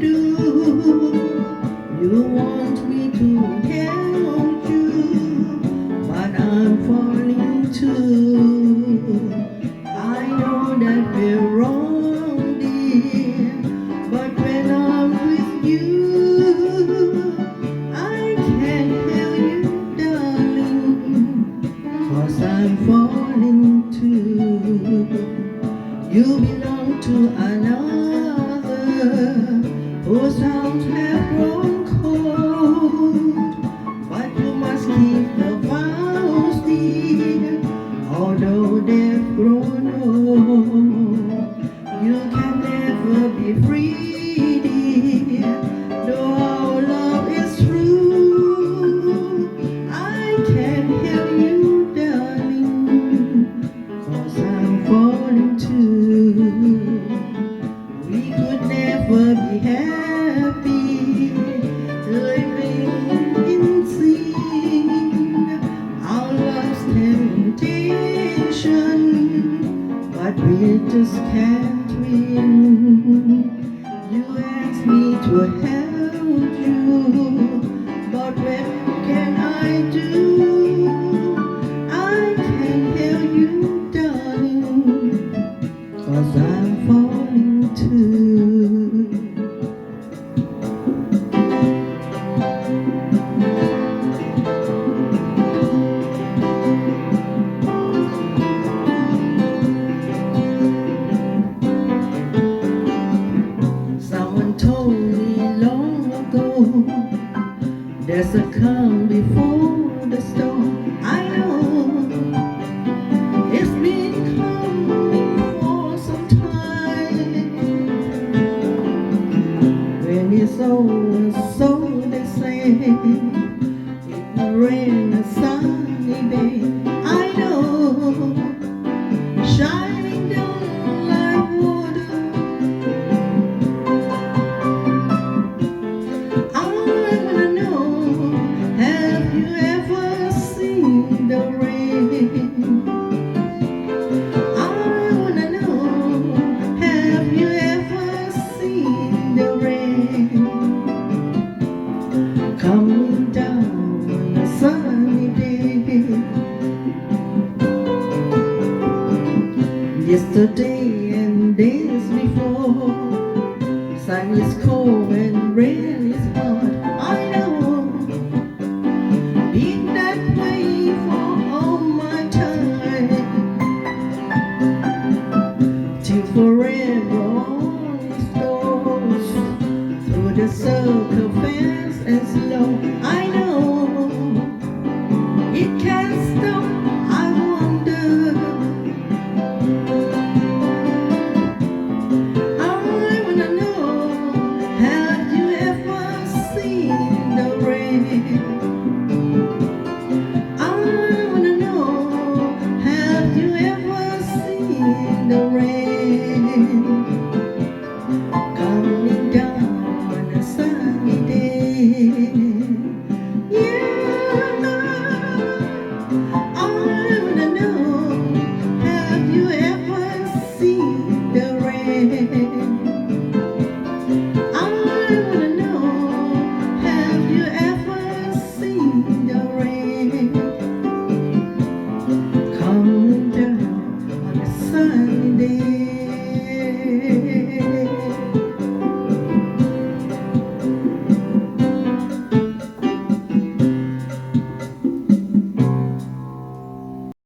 do. You want me to help you, but I'm falling too. I know that we're wrong, dear, but when I'm with you, I can't help you, darling, 'cause I'm falling too. You belong to another whose arms have grown cold, but you must keep the vows, dear, although they've grown old. You can never be free, dear, though our love is true. I can't help you, darling, 'cause I'm falling too. We could never be happy living in sin. Our love's temptation, but we just can't win. You asked me to help you, but what can I do? I can't help you, darling, 'cause I'm falling too. Someone told me long ago there's a calm before the storm. I know it's been coming for some time. When it's over, so they say, it will rain a sunny day. I know, shining down like water. I wanna know, have you ever seen the rain? I wanna know, have you ever seen the rain coming down on a sunny day? Yesterday and days before, sun is cold and rain is hot. I know, been that way for all my time, till forever on it goes through the circle fast and slow. I know it can't stop. I wonder, I wanna know, have you ever seen the rain? I wanna know, have you ever seen the rain coming down on a sunny day? Yeah, I wanna know, have you ever seen the rain? I wanna know, have you ever seen the rain coming down on a sunny day?